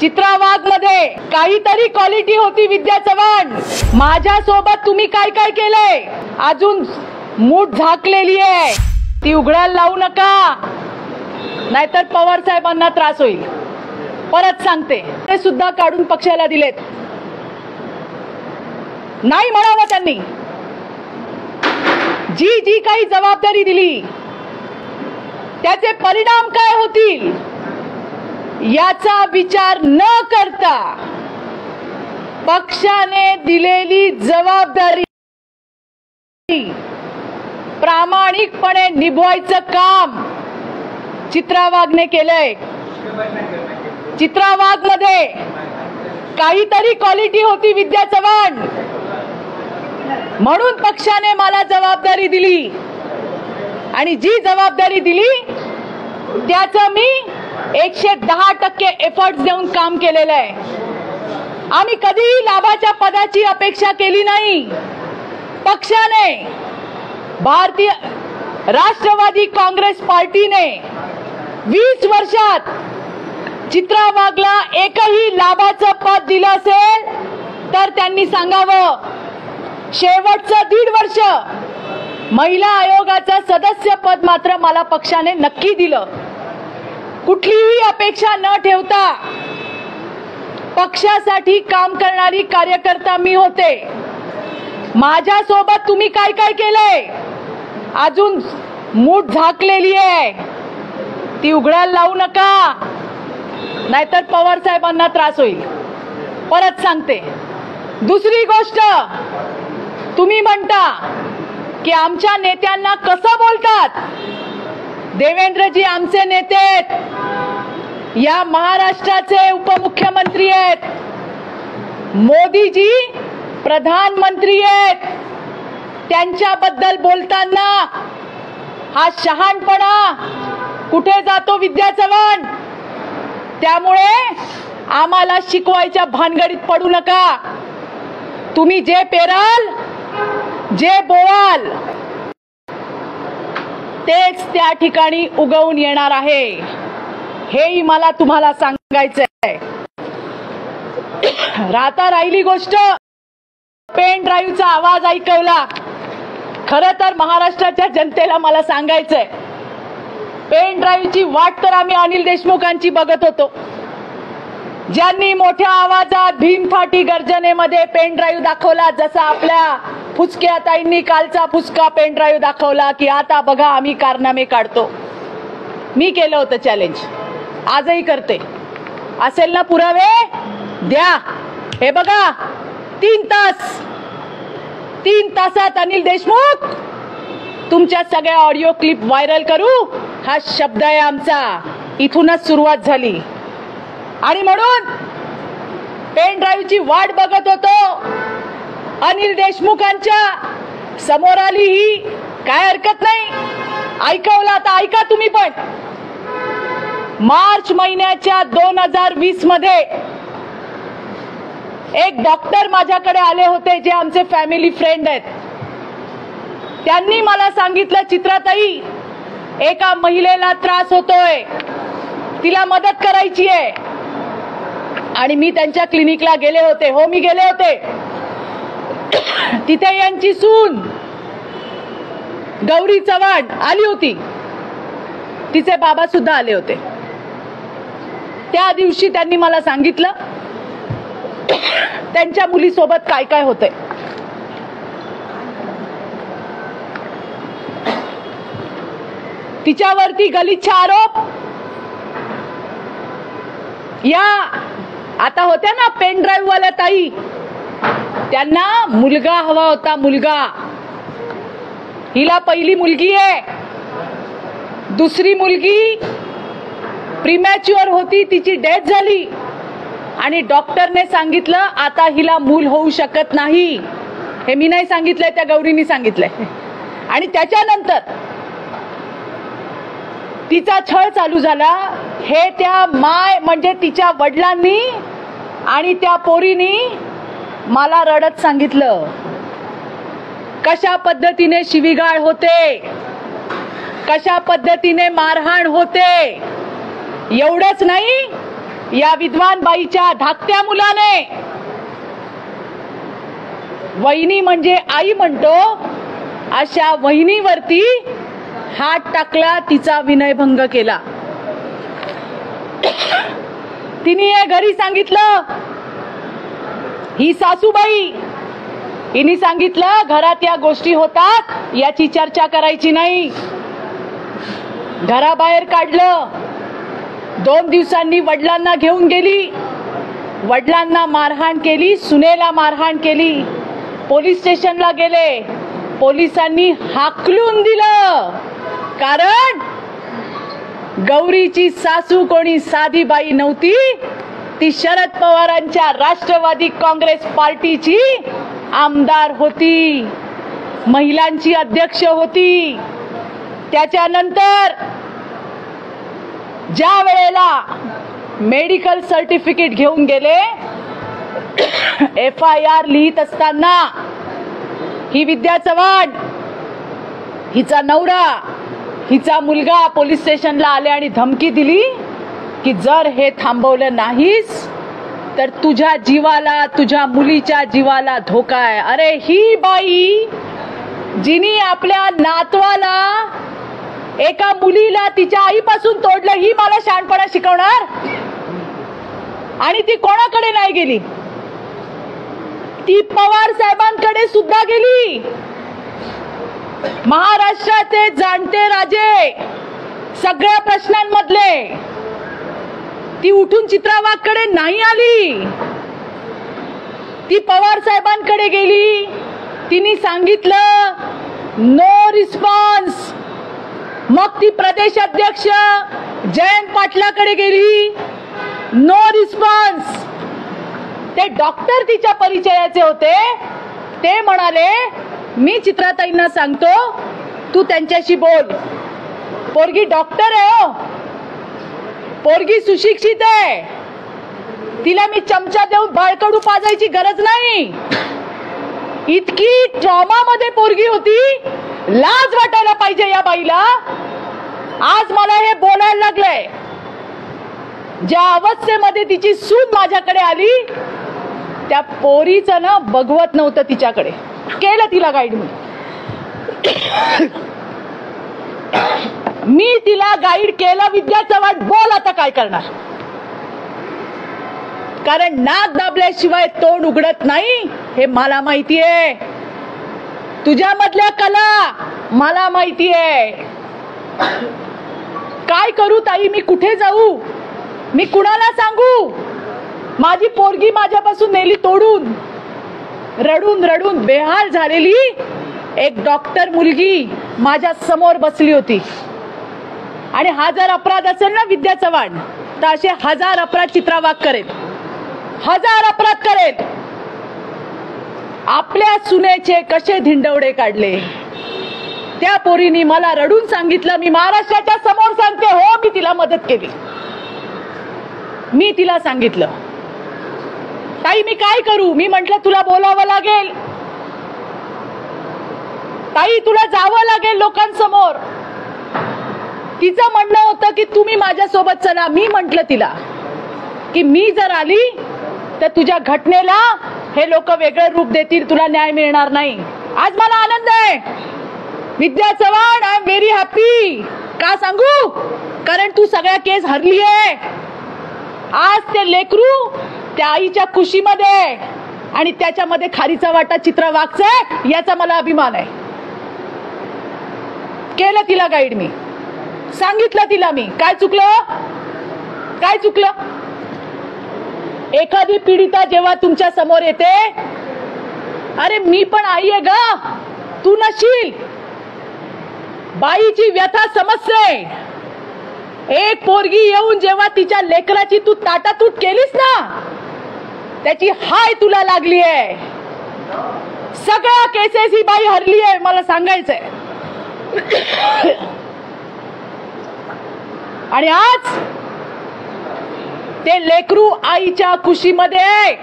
चित्रावाग मध्ये काहीतरी क्वालिटी होती विद्या चव्हाण. माझ्या सोबत तुम्ही काय काय केलंय अजून मूठ झाकलेली आहे, ती उघडायला लावू नका, नाहीतर पवार साहेबांना त्रास होईल. परत सांगते, ते सुद्धा काढून पक्षाला दिलेत. नाही म्हणावं त्यांनी. जी जी काही जबाबदारी दिली त्याचे परिणाम काय होतील याचा विचार न करता पक्षाने दिलेली जबाबदारी प्रामाणिकपणे निभवायचं काम चित्रावागने केलंय. चित्रावाग मध्ये काहीतरी क्वालिटी होती विद्या चव्हाण, म्हणून पक्षाने मला जबाबदारी दिली आणि जी जबाबदारी दिली त्याचं मी 110% एफर्ट्स देऊन काम केलेलं आहे. आम्ही कधीही लाभाच्या पदाची अपेक्षा केली नाही. पक्षाने, भारतीय राष्ट्रवादी काँग्रेस पार्टीने 20 वर्षात चित्रावागला एकही लाभाचं पद दिलं असेल तर त्यांनी सांगावं. शेवटचं 1.5 वर्ष महिला आयोगाचं सदस्य पद मात्र मला पक्षाने नक्की दिलं. कुठलीही अपेक्षा न ठेवता पक्षासाठी काम करणारी कार्यकर्ता मी होते. माझ्या सोबत तुम्ही काय काय केलंय अजून मूठ झाकलेली आहे, ती उघडायला लावू नका, नाहीतर पवार साहेबांना त्रास होईल. परत सांगते. दुसरी गोष्ट, तुम्ही म्हणता की आमच्या नेत्यांना कसं बोलतात. देवेंद्रजी आमचे नेते आहेत, या महाराष्ट्राचे उपमुख्यमंत्री आहेत, मोदीजी प्रधानमंत्री आहेत. त्यांच्याबद्दल बोलताना हा शहाणपणा कुठे जातो विद्या चव्हाण. त्यामुळे आम्हाला शिकवायच्या भानगडीत पडू नका. तुम्ही जे पेराल, जे बोवाल तेच त्या ठिकाणी उगवून येणार आहे, हेही मला तुम्हाला सांगायचं आहे. राहिली गोष्ट पेन ड्राईव्हचा आवाज ऐकवला. खरं तर महाराष्ट्राच्या जनतेला मला सांगायचंय, पेन ड्राईव्हची वाट तर आम्ही अनिल देशमुखांची बघत होतो, ज्यांनी मोठ्या आवाजात भीमथाटी गर्जनेमध्ये पेन ड्राईव्ह दाखवला. जसा आपल्या फुसक्या ताईंनी कालचा फुसका पेन ड्राईव्ह दाखवला की आता बघा आम्ही कारनामे काढतो. मी केलं होतं चॅलेंज, आजही करते. असेल ना पुरावे द्या. हे बघा, 3 तासात अनिल देशमुख तुमच्या सगळ्या ऑडिओ क्लिप व्हायरल करू, हा शब्द आहे आमचा. इथूनच सुरुवात झाली आणि म्हणून पेन ड्राईव्हची वाट बघत होतो. अनिल देशमुखांच्या समोर आली ही काय हरकत नाही, ऐकवला तर ऐका तुम्ही पण. मार्च महिन्याच्या 2020 मध्ये एक डॉक्टर माझ्याकडे आले होते, जे आमचे फॅमिली फ्रेंड आहेत. त्यांनी मला सांगितलं, चित्राताई एका महिलेला त्रास होतोय, तिला मदत करायची आहे. आणि मी त्यांच्या क्लिनिकला गेले होते. हो, मी गेले होते. तिथे यांची सून गौरी चव्हाण आली होती, तिचे बाबा सुद्धा आले होते. त्या दिवशी त्यांनी मला सांगितलं त्यांच्या मुलीसोबत काय काय होतंय. तिच्यावरती गलिच्छ आरोप. या आता होत्या ना पेन ड्राईव्ह वाल्या ताई, त्यांना मुलगा हवा होता, मुलगा. हिला पहिली मुलगी आहे, दुसरी मुलगी प्रीमॅच्युअर होती, तिची डेथ झाली आणि डॉक्टरने सांगितलं आता हिला मूल होऊ शकत नाही. हे मी नाही सांगितलंय, त्या गौरीनी सांगितलंय. आणि त्याच्यानंतर तिचा छळ चालू झाला. हे त्या माय म्हणजे तिच्या वडिलांनी आणि त्या पोरीनी मला रडत सांगितलं कशा पद्धतीने शिवीगाळ होते, कशा पद्धतीने मारहाण होते. एवढंच नाही या विद्वान बाईच्या धाकट्या मुलाने वहिनी म्हणजे आई म्हणतो अशा वहिनीवरती हात टाकला, तिचा विनयभंग केला. तिने हे घरी सांगितलं. ही सासूबाई हिने सांगितलं घरात या गोष्टी होतात याची चर्चा करायची नाही. घराबाहेर काढलं. 2 दिवसांनी वडिलांना घेऊन गेली. वडिलांना मारहाण केली, सुनेला मारहाण केली. पोलीस स्टेशनला गेले. पोलिसांनी हाकलून दिलं. कारण गौरीची सासू कोणी साधी बाई नव्हती, ती शरद पवारांच्या राष्ट्रवादी काँग्रेस पार्टीची आमदार होती, महिलांची अध्यक्ष होती. त्याच्यानंतर ज्या वेळेला मेडिकल सर्टिफिकेट घेऊन गेले, FIR लिहित असताना ही विद्या चव्हाण, हिचा नवरा, हिचा मुलगा पोलीस स्टेशनला आले आणि धमकी दिली की जर हे थांबवलं नाहीस तर तुझ्या जीवाला, तुझ्या मुलीच्या जीवाला धोका आहे. अरे ही बाई जिनी आपल्या नातवाला, एका मुलीला तिच्या आईपासून तोडलं, ही मला शहाणपणा शिकवणार? आणि ती कोणाकडे नाही गेली? ती पवार साहेबांकडे सुद्धा गेली. महाराष्ट्राचे जाणते राजे, सगळ्या प्रश्नांमधले. ती उठून चित्रा वाघकडे नाही आली. ती पवार साहेबांकडे गेली. तिने सांगितलं नो रिस्पॉन्स. मग ती प्रदेश अध्यक्ष जयंत पाटलाकडे गेली, नो रिस्पॉन्स. ते डॉक्टर तिच्या परिचयाचे होते. ते म्हणाले मी चित्राताईंना सांगतो, तू त्यांच्याशी बोल. पोरगी डॉक्टर आहे हो, पोरगी सुशिक्षित आहे. तिला मी चमचा देऊन बाळकडू पाजायची गरज नाही. इतकी ट्रॉमा मध्ये पोरगी होती. लाज वाटायला पाहिजे या बाईला. आज मला हे बोलायला लागलंय. ज्या अवस्थेमध्ये तिची सून माझ्याकडे आली, त्या पोरीचं ना बघवत नव्हतं तिच्याकडे. केलं तिला गाईड. मी तिला गाईड केलं. विद्या चव्हाण बोल आता काय करणार? कारण नाक दाबल्याशिवाय तोंड उघडत नाही हे मला माहिती आहे. तुझ्या मधल्या कला मला माहिती आहे. काय करू ताई? मी कुठे जाऊ? मी कुणाला सांगू? माझी पोरगी माझ्यापासून नेली तोडून. रडून रडून बेहाल झालेली एक डॉक्टर मुलगी माझ्या समोर बसली होती. आणि हा जर अपराध असेल ना विद्या चव्हाण, तर असे 1000 अपराध चित्रा वाघ करेल. 1000 अपराध करेल. आपल्या सुनेचे कसे धिंडवडे काढले. त्या पोरीनी मला रडून सांगितलं. मी महाराष्ट्राच्या समोर सांगते, हो मी तिला मदत केली. मी तिला सांगितलं ताई मी काय करू? मी म्हंटल तुला बोलावं लागेल ताई, तुला जावं लागेल लोकांसमोर. तिचं म्हणणं होतं की तुम्ही माझ्यासोबत चला. मी म्हंटल तिला की मी जर आली तर तुझ्या घटनेला हे लोक वेगळं रूप देतील, तुला न्याय मिळणार नाही. आज मला आनंद आहे Vidya Chavan, I am very happy. का सांगू? कारण तू सगळ्या केस हरली आहे. आज ते लेकरू त्या आईच्या खुशीमध्ये आणि त्याच्यामध्ये खारीचा वाटा चित्रा वाघचा, याचा मला अभिमान आहे. केलं तिला गाईड. मी सांगितलं तिला मी काय चुकलं, काय चुकलं. एखादी पीडिता जेव्हा तुमच्या समोर येते, अरे मी पण आई आहे ग, तू नशील. बाईची व्यथा समजते. एक पोरगी येऊन जेव्हा तिच्या लेकराची तू ताटातूट केलीस ना, त्याची हाय तुला लागली आहे. सगळ्या केसेस ही बाई हरली आहे, मला सांगायचंय. आणि आज ते लेकरू आईच्या खुशीमध्ये,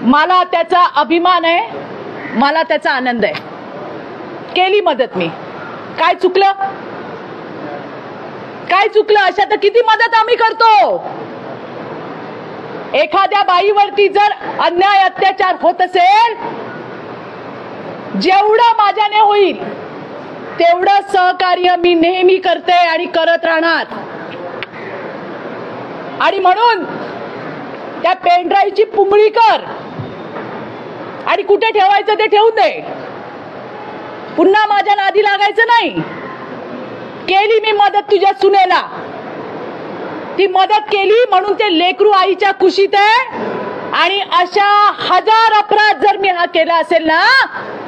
मला त्याचा अभिमान आहे, मला त्याचा आनंद आहे. केली मदत मी. काय चुकलं? काय चुकलं? अशा तर किती मदत आम्ही करतो. एखाद्या बाईवरती जर अन्याय अत्याचार होत असेल, जेवढं माझ्याने होईल तेवढं सहकार्य मी नेहमी करते आणि करत राहणार. आणि म्हणून त्या पेनड्राईव्हची पुंगळी कर आणि कुठे ठेवायचं ते ठेवून दे. पुन्हा माझ्या नादी लागायचं नाही. केली मी मदत तुझ्या सुनेला, ती मदत केली म्हणून ते लेकरू आईच्या कुशीत आहे. आणि अशा हजार अपराध जर मी हा केला असेल ना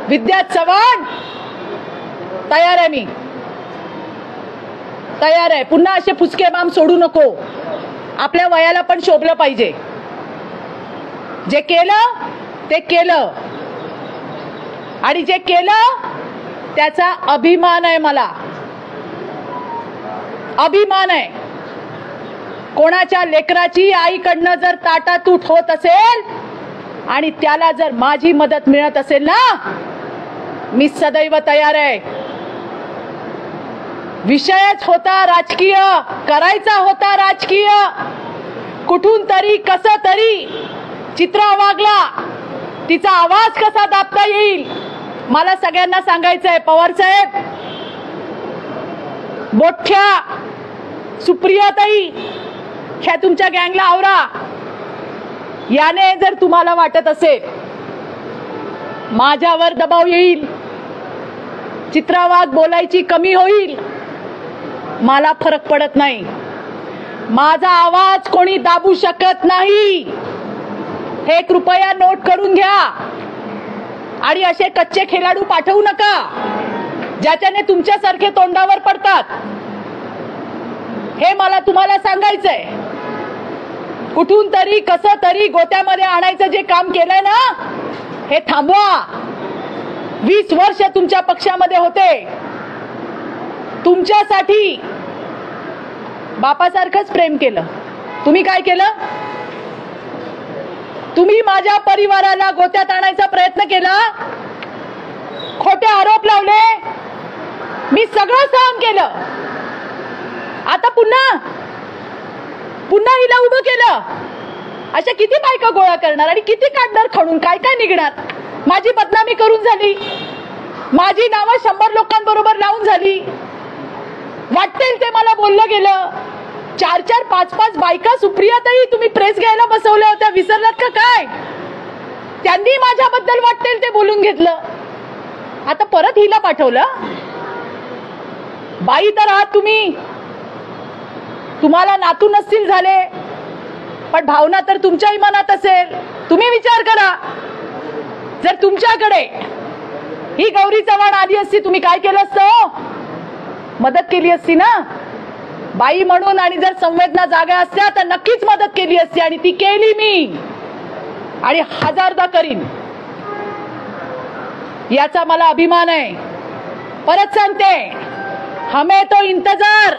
विद्या चव्हाण, तयार आहे मी, तयार आहे. पुन्हा असे फुसके बाम सोडू नको. आपल्या वयाला पण शोभलं पाहिजे. जे केलं ते केलं आणि जे केलं त्याचा अभिमान आहे. मला अभिमान आहे. कोणाच्या लेकराची आईकडनं जर ताटातूट होत असेल आणि त्याला जर माझी मदत मिळत असेल ना, मी सदैव तयार आहे. विषयच होता राजकीय, करायचा होता राजकीय. कुठून तरी कसं तरी चित्रा वागला, तिचा आवाज कसा दाबता येईल मला सगळ्यांना सांगायचंय. पवार साहेब, मोठ्या सुप्रियाताई, ह्या तुमच्या गँगला आवरा. याने जर तुम्हाला वाटत असेल माझ्यावर दबाव येईल, चित्रा वाघ बोलायची कमी होईल, मला फरक पडत नाही. माझा आवाज कोणी दाबू शकत नाही. हे कृपया नोट करून घ्या. आणि असे कच्चे खेळाडू पाठवू नका ज्याच्याने तुमच्यासारखे तोंडावर पडतात. हे मला तुम्हाला सांगायचंय. कुठून तरी कसं तरी गोत्यामध्ये आणायचं जे काम केलंय ना, हे थांबवा. 20 वर्ष तुमच्या पक्षामध्ये होते. तुमच्यासाठी बापासारखंच प्रेम केलं. तुम्ही काय केलं? तुम्ही माझ्या परिवाराला गोत्यात आणायचा प्रयत्न केला, खोटे आरोप लावले, मी सगळं सहन केलं. आता पुन्हा हिला उभं केलं. अशा किती बायका गोळा करणार आणि किती काढणार खणून? काय काय निघणार? माझी बदनामी करून झाली, माझी नावं 100 लोकांबरोबर लावून झाली. वाटेल ते मला बोललं गेलं. 4-4, 5-5 बायका सुप्रियाताई तुम्ही प्रेस घ्यायला बसवल्या होत्या, विसरलात का काय? त्यांनी माझ्याबद्दल वाटेल ते बोलून घेतलं. आता परत हिला पाठवलं. बाई तर आहात तुम्ही, तुम्हाला नातू नसतील झाले, पण भावना तर तुमच्याही मनात असेल. तुम्ही विचार करा, जर तुमच्याकडे ही गौरी चव्हाण आली असती, तुम्ही काय केलं असतं? मदत केली असती ना बाई म्हणून. आणि जर संवेदना जागा असत्या तर नक्कीच मदत केली असती. आणि ती केली मी, आणि 1000दा करीन. याचा मला अभिमान आहे. परत सांगते, हमें तो इंतजार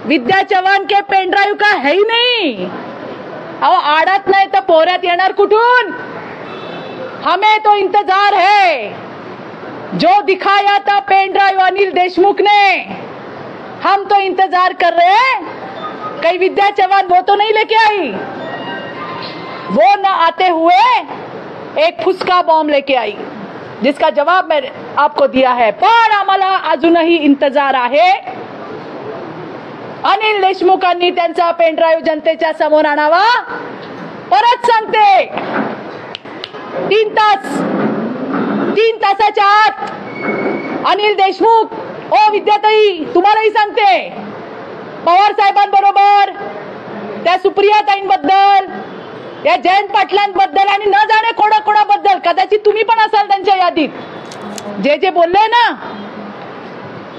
विद्या चव्हाण के पेन ड्राइव का है ही नहीं. अहो, आडत नाही तर पोऱ्यात येणार कुठून? हमें तो इंतजार है. जो दिखाया था पेन ड्राइव अनिल देशमुख ने, हम तो इंतजार कर रहे हैं. कहीं विद्या चव्हाण वो तो नहीं लेके आई, वो न आते हुए एक फुसका बॉम्ब लेके आई, जिसका जवाब मैंने आपको दिया है. पण आम्हाला अजूनही इंतजार आहे. अनिल देशमुखांनी त्यांचा पेन ड्राइव्ह जनतेच्या समोर आणावा. परत सांगते, 3 तासाच्या आत अनिल देशमुख, ओ विद्याताई तुम्हालाही सांगते, पवार साहेबांबरोबर, त्या सुप्रियाताईंबद्दल, त्या जयंत पाटलांबद्दल आणि न जाणे कोणाकोणाबद्दल, कदाचित तुम्ही पण असाल त्यांच्या यादीत, जे जे बोलले ना,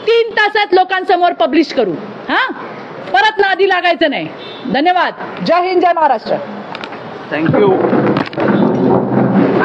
3 तासात लोकांसमोर पब्लिश करू. हा, परत नादी लागायचं नाही. धन्यवाद. जय हिंद, जय महाराष्ट्र. थँक्यू.